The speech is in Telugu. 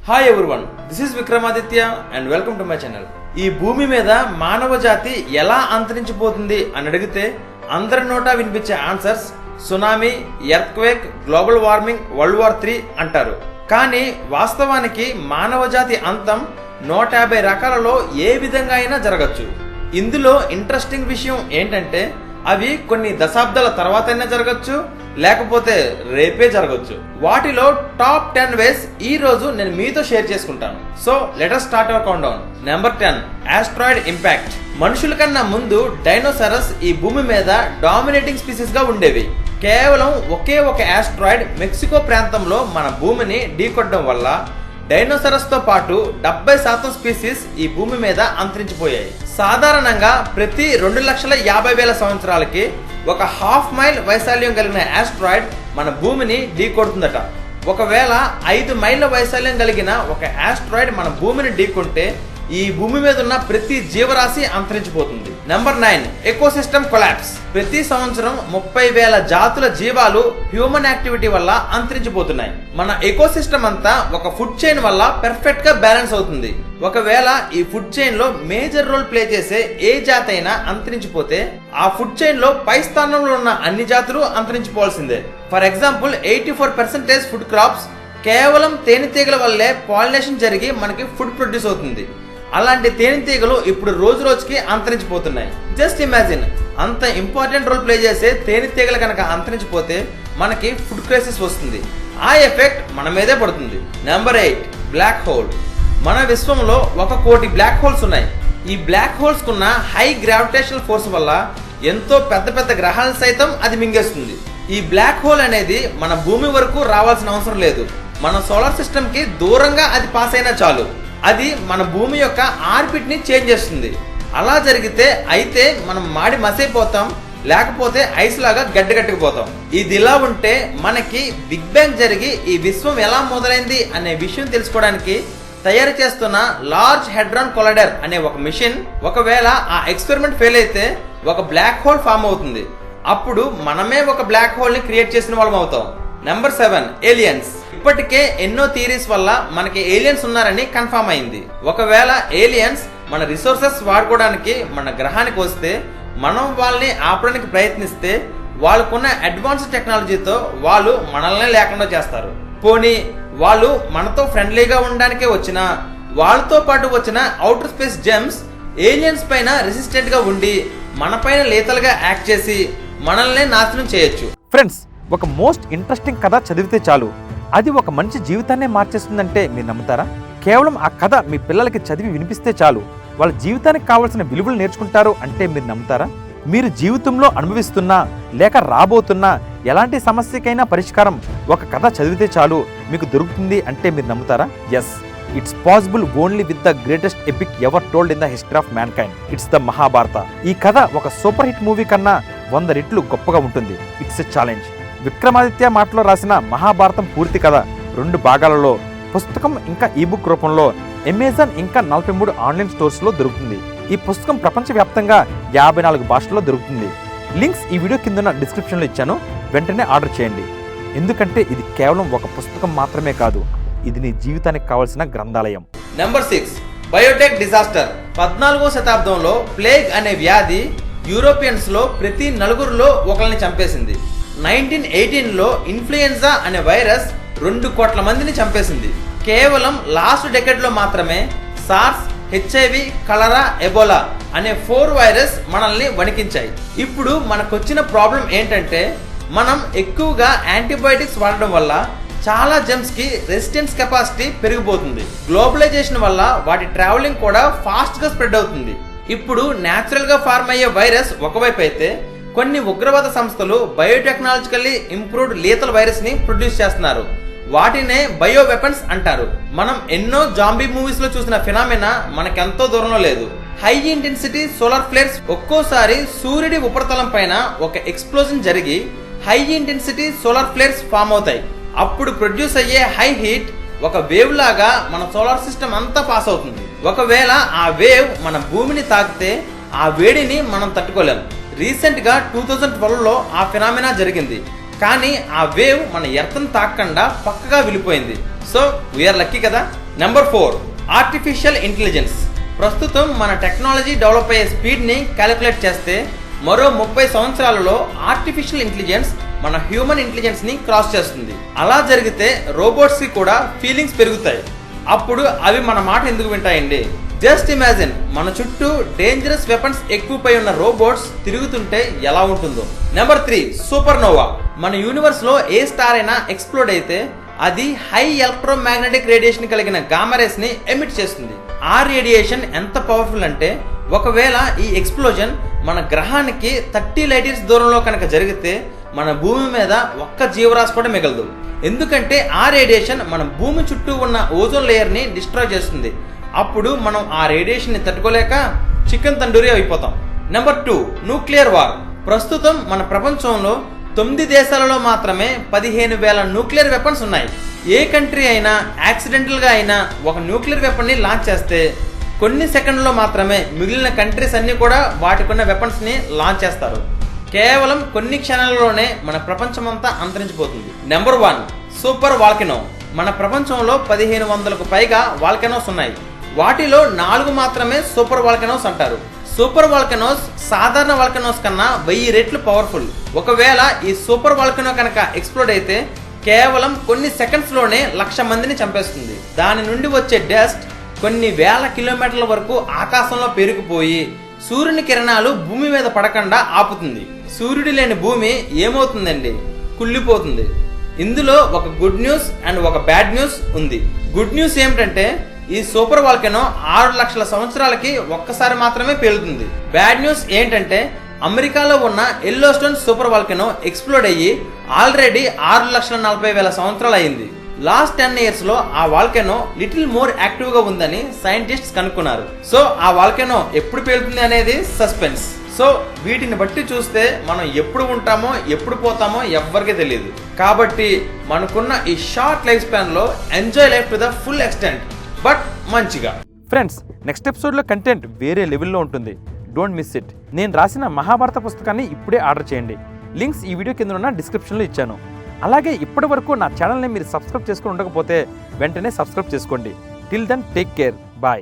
Hi everyone, this is Vikramaditya and welcome to my channel. ఈ భూమి మీద మానవ జాతి ఎలా అంతరించిపోతుంది అని అడిగితే అందరి నోటా వినిపించే answers tsunami, earthquake, global warming, world war 3 అంటారు. కానీ వాస్తవానికి మానవ జాతి అంతం 150 రకాలలో ఏ విధంగా అయినా జరగచ్చు. ఇందులో ఇంట్రెస్టింగ్ విషయం ఏంటంటే అవి కొన్ని దశాబ్దాల తర్వాతైనా జరగచ్చు, లేకపోతే రేపే జరగచ్చు. వాటిలో టాప్ 10 వేస్ ఈ రోజు నేను మీతో షేర్ చేసుకుంటాను. So let us start our count down. Number 10, asteroid impact. మనుషుల కన్నా ముందు డైనోసారస్ ఈ భూమి మీద డామినేటింగ్ స్పీసీస్ గా ఉండేవి. కేవలం ఒకే ఒక ఆస్ట్రాయిడ్ మెక్సికో ప్రాంతంలో మన భూమిని ఢీకొట్టడం వల్ల డైనోసారస్ తో పాటు 70% స్పీసీస్ ఈ భూమి మీద అంతరించిపోయాయి. సాధారణంగా ప్రతి 2,50,000 సంవత్సరాలకి ఒక హాఫ్ మైల్ వైశాల్యం కలిగిన ఆస్ట్రాయిడ్ మన భూమిని ఢీకొడుతుందట. ఒకవేళ 5 మైళ్ళ వైశాల్యం కలిగిన ఒక ఆస్ట్రాయిడ్ మన భూమిని ఢీకొంటే ఈ భూమి మీద ఉన్న ప్రతి జీవరాశి అంతరించిపోతుంది. Number 9, ecosystem collapse. ప్రతి సంవత్సరం 30,000 జాతుల జీవాలు హ్యూమన్ యాక్టివిటీ వల్ల అంతరించిపోతున్నాయి. మన ఎకోసిస్టమ్ అంతా ఒక ఫుడ్ చైన్ వల్ల పెర్ఫెక్ట్ గా బ్యాలెన్స్ అవుతుంది. ఒకవేళ ఈ ఫుడ్ చైన్ లో మేజర్ రోల్ ప్లే చేసే ఏ జాతి అయినా అంతరించిపోతే ఆ ఫుడ్ చైన్ లో పై స్థానంలో ఉన్న అన్ని జాతులు అంతరించిపోవాల్సిందే. ఫర్ ఎగ్జాంపుల్ 84% ఫుడ్ క్రాప్స్ కేవలం తేనెటీగల వల్లే పాలినేషన్ జరిగి మనకి ఫుడ్ ప్రొడ్యూస్ అవుతుంది. అలాంటి తేనెటీగలు ఇప్పుడు రోజు రోజుకి అంతరించిపోతున్నాయి. జస్ట్ ఇమాజిన్, అంత ఇంపార్టెంట్ రోల్ ప్లే చేసే తేనెటీగలు కనుక అంతరించిపోతే మనకి ఫుడ్ క్రైసిస్ వస్తుంది. ఆ ఎఫెక్ట్ మన మీదే పడుతుంది. Number 8, black hole. మన విశ్వంలో 1 కోటి బ్లాక్ హోల్స్ ఉన్నాయి. ఈ బ్లాక్ హోల్స్ కున్న హై గ్రావిటేషనల్ ఫోర్స్ వల్ల ఎంతో పెద్ద పెద్ద గ్రహాలను సైతం అది మింగేస్తుంది. ఈ బ్లాక్ హోల్ అనేది మన భూమి వరకు రావాల్సిన అవసరం లేదు. మన సోలార్ సిస్టమ్ కి దూరంగా అది పాస్ అయినా చాలు, అది మన భూమి యొక్క ఆర్బిట్ ని చేంజ్ చేస్తుంది. అలా జరిగితే అయితే మనం మాడి మసైపోతాం, లేకపోతే ఐస్ లాగా గడ్డగట్టుకుపోతాం. ఇది ఇలా ఉంటే మనకి బిగ్ బ్యాంగ్ జరిగి ఈ విశ్వం ఎలా మొదలైంది అనే విషయం తెలుసుకోవడానికి తయారు చేస్తున్న లార్జ్ హెడ్రాన్ కొలైడర్ అనే ఒక మిషన్, ఒకవేళ ఆ ఎక్స్పెరిమెంట్ ఫెయిల్ అయితే ఒక బ్లాక్ హోల్ ఫామ్ అవుతుంది. అప్పుడు మనమే ఒక బ్లాక్ హోల్ ని క్రియేట్ చేసిన వాళ్ళం అవుతాం. Number 7, aliens. ఇప్పటికే ఎన్నో థియరీస్ వల్ల మనకి ఏలియన్స్ ఉన్నారని కన్ఫర్మ్ అయింది. ఒకవేళ ఏలియన్స్ మన రిసోర్సెస్ వాడుకోవడానికి మన గ్రహానికి వస్తే మనం వాళ్ళని ఆపడానికి ప్రయత్నిస్తే వాళ్ళకున్న అడ్వాన్స్ టెక్నాలజీతో వాళ్ళు మనల్ని లేకుండా చేస్తారు. పోనీ వాళ్ళు మనతో ఫ్రెండ్లీగా ఉండడానికే వచ్చినా వాళ్ళతో పాటు వచ్చిన అవుటర్ స్పేస్ జెమ్స్ ఏలియన్స్ పైన రెసిస్టెంట్ గా ఉండి మన పైన లీతలుగా యాక్ట్ చేసి మనల్ని నాశనం చేయొచ్చు. ఫ్రెండ్స్, ఒక మోస్ట్ ఇంట్రెస్టింగ్ కథ చదివితే చాలు అది ఒక మనిషి జీవితాన్నే మార్చేస్తుందంటే మీరు నమ్ముతారా? కేవలం ఆ కథ మీ పిల్లలకి చదివి వినిపిస్తే చాలు వాళ్ళ జీవితానికి కావాల్సిన విలువలు నేర్చుకుంటారు అంటే మీరు నమ్ముతారా? మీరు జీవితంలో అనుభవిస్తున్నా లేక రాబోతున్నా ఎలాంటి సమస్యకైనా పరిష్కారం ఒక కథ చదివితే చాలు మీకు దొరుకుతుంది అంటే మీరు నమ్ముతారా? Yes, it's possible only with the greatest epic ever told in the history of mankind. It's the Mahabharata. ఈ కథ ఒక సూపర్ హిట్ మూవీ కన్నా 100 రెట్లు గొప్పగా ఉంటుంది. It's a challenge. విక్రమాదిత్య మాటలో రాసిన మహాభారతం పూర్తి కథ 2 భాగాలలో పుస్తకం ఇంకా ఈబుక్ రూపంలో అమెజాన్ ఇంకా 43 ఆన్లైన్ స్టోర్స్ లో దొరుకుతుంది. ఈ పుస్తకం ప్రపంచవ్యాప్తంగా 54 భాషల్లో దొరుకుతుంది. లింక్స్ ఈ వీడియో కింద డిస్క్రిప్షన్ లో ఇచ్చాను, వెంటనే ఆర్డర్ చేయండి. ఎందుకంటే ఇది కేవలం ఒక పుస్తకం మాత్రమే కాదు, ఇది నీ జీవితానికి కావాల్సిన గ్రంథాలయం. Number 6, Biotech disaster. 14వ శతాబ్దంలో ప్లేగ్ అనే వ్యాధి యూరోపియన్స్ లో ప్రతి 4 ఒకరిని చంపేసింది. 1918లో ఇన్ఫ్లుయెన్జా అనే వైరస్ 2 కోట్ల మందిని చంపేసింది. కేవలం లాస్ట్ డెకెడ్ లో మాత్రమే సార్స్, HIV, కలరా, ఎబోలా అనే 4 వైరస్ మనల్ని వణికించాయి. ఇప్పుడు మనకొచ్చిన ప్రాబ్లం ఏంటంటే మనం ఎక్కువగా యాంటీబయాటిక్స్ వాడడం వల్ల చాలా జెమ్స్ కి రెసిస్టెన్స్ కెపాసిటీ పెరిగిపోతుంది. గ్లోబలైజేషన్ వల్ల వాటి ట్రావెలింగ్ కూడా ఫాస్ట్ గా స్ప్రెడ్ అవుతుంది. ఇప్పుడు న్యాచురల్ గా ఫార్మ్ అయ్యే వైరస్ ఒకవైపు అయితే కొన్ని ఉగ్రవాద సంస్థలు బయోటెక్నాలజికల్లీ ఇంప్రూవ్డ్ లీతల్ వైరస్ ని ప్రొడ్యూస్ చేస్తున్నారు. వాటినే బయో వెపన్స్ అంటారు. మనం ఎన్నో జాంబీ మూవీస్ లో చూసిన ఫినామినా మనకెంతో దూరంలో లేదు. హై ఇంటెన్సిటీ సోలార్ ఫ్లేర్స్ ఒక్కోసారి సూర్యుడి ఉపరితలం పైన ఒక ఎక్స్ప్లోజన్ జరిగి high intensity solar flares form అవుతాయి. అప్పుడు ప్రొడ్యూస్ అయ్యే హై హీట్ ఒక వేవ్ లాగా మన సోలార్ సిస్టమ్ అంతా పాస్ అవుతుంది. ఒకవేళ ఆ వేవ్ మన భూమిని తాకితే ఆ వేడిని మనం తట్టుకోలేం. రీసెంట్ గా 2012లో ఆ ఫినామినా జరిగింది. కానీ ఆ వేవ్ మన ఎర్త్ని తాకకుండా పక్కగా వెళ్ళిపోయింది. సో వీఆర్ లక్కీ కదా. Number 4, artificial intelligence. ప్రస్తుతం మన టెక్నాలజీ డెవలప్ అయ్యే స్పీడ్ని క్యాలిక్యులేట్ చేస్తే మరో 30 సంవత్సరాలలో ఆర్టిఫిషియల్ ఇంటెలిజెన్స్ మన హ్యూమన్ ఇంటెలిజెన్స్ని క్రాస్ చేస్తుంది. అలా జరిగితే రోబోట్స్కి కూడా ఫీలింగ్స్ పెరుగుతాయి. అప్పుడు అవి మన మాట ఎందుకు వింటాయండి? జస్ట్ ఇమాజిన్, మన చుట్టూ డేంజరస్ వెపన్స్ ఎక్కువపై ఉన్న రోబోట్స్ తిరుగుతుంటే ఎలా ఉంటుందో. Number 3, supernova. మన యూనివర్స్ లో ఏ స్టార్ అయినా ఎక్స్ప్లోడ్ అయితే అది హై ఎలక్ట్రోమాగ్నెటిక్ రేడియేషన్ కలిగిన గామా రేస్ ని ఎమిట్ చేస్తుంది. ఆ రేడియేషన్ ఎంత పవర్ఫుల్ అంటే ఒకవేళ ఈ ఎక్స్ప్లోజన్ మన గ్రహానికి 30 లైట్ ఇయర్స్ దూరంలో కనుక జరిగితే మన భూమి మీద ఒక్క జీవరాశి కూడా మిగలదు. ఎందుకంటే ఆ రేడియేషన్ మన భూమి చుట్టూ ఉన్న ఓజోన్ లేయర్ ని డిస్ట్రాయ్ చేస్తుంది. అప్పుడు మనం ఆ రేడియేషన్ ని తట్టుకోలేక చికెన్ తండూరి అయిపోతాం. Number 2, nuclear war. ప్రస్తుతం మన ప్రపంచంలో 9 దేశాలలో మాత్రమే 15,000 న్యూక్లియర్ వెపన్స్ ఉన్నాయి. ఏ కంట్రీ అయినా యాక్సిడెంటల్ గా అయినా ఒక న్యూక్లియర్ వెపన్ ని లాంచ్ చేస్తే కొన్ని సెకండ్లో మాత్రమే మిగిలిన కంట్రీస్ అన్ని కూడా వాటికున్న వెపన్స్ ని లాంచ్ చేస్తారు. కేవలం కొన్ని క్షణాలలోనే మన ప్రపంచం అంతా అంతరించిపోతుంది. Number 1, super volcano. మన ప్రపంచంలో 1500కు పైగా వాల్కెనోస్ ఉన్నాయి. వాటిలో 4 మాత్రమే సూపర్ వాల్కెనోస్ అంటారు. సూపర్ వాల్కెనోస్ సాధారణ వాల్కెనోస్ కన్నా 1000 రెట్లు పవర్ఫుల్. ఒకవేళ ఈ సూపర్ వాల్కెనో కనుక ఎక్స్ప్లోడ్ అయితే కేవలం కొన్ని సెకండ్స్ లోనే 1,00,000 మందిని చంపేస్తుంది. దాని నుండి వచ్చే డస్ట్ కొన్ని వేల కిలోమీటర్ల వరకు ఆకాశంలో పేరుకుపోయి సూర్యుని కిరణాలు భూమి మీద పడకుండా ఆపుతుంది. సూర్యుడు లేని భూమి ఏమవుతుందండి? కుళ్ళిపోతుంది. ఇందులో ఒక గుడ్ న్యూస్ అండ్ ఒక బ్యాడ్ న్యూస్ ఉంది. గుడ్ న్యూస్ ఏమిటంటే ఈ సూపర్ వాల్కెనో 6 లక్షల సంవత్సరాలకి ఒక్కసారి మాత్రమే పేలుతుంది. బ్యాడ్ న్యూస్ ఏంటంటే అమెరికాలో ఉన్న ఎల్లోస్టోన్ సూపర్ వాల్కెనో ఎక్స్ప్లోడ్ అయ్యి ఆల్రెడీ 6,40,000 సంవత్సరాలు అయింది. లాస్ట్ 10 ఇయర్స్ లో ఆ వాల్కెనో లిటిల్ మోర్ యాక్టివ్ గా ఉందని సైంటిస్ట్స్ కనుక్కున్నారు. సో ఆ వాల్కెనో ఎప్పుడు పేలుతుంది అనేది సస్పెన్స్. సో వీటిని బట్టి చూస్తే మనం ఎప్పుడు ఉంటామో ఎప్పుడు పోతామో ఎవ్వరికీ తెలియదు. కాబట్టి మనకున్న ఈ షార్ట్ లైఫ్ స్పాన్ లో enjoy life to the full extent, but మంచిగా. ఫ్రెండ్స్, నెక్స్ట్ ఎపిసోడ్లో కంటెంట్ వేరే లెవెల్లో ఉంటుంది. Don't miss it. నేను రాసిన మహాభారత పుస్తకాన్ని ఇప్పుడే ఆర్డర్ చేయండి. లింక్స్ ఈ వీడియో కింద ఉన్న డిస్క్రిప్షన్లో ఇచ్చాను. అలాగే ఇప్పటి వరకు నా ఛానల్ని మీరు సబ్స్క్రైబ్ చేసుకుని ఉండకపోతే వెంటనే సబ్స్క్రైబ్ చేసుకోండి. Till then take care. Bye.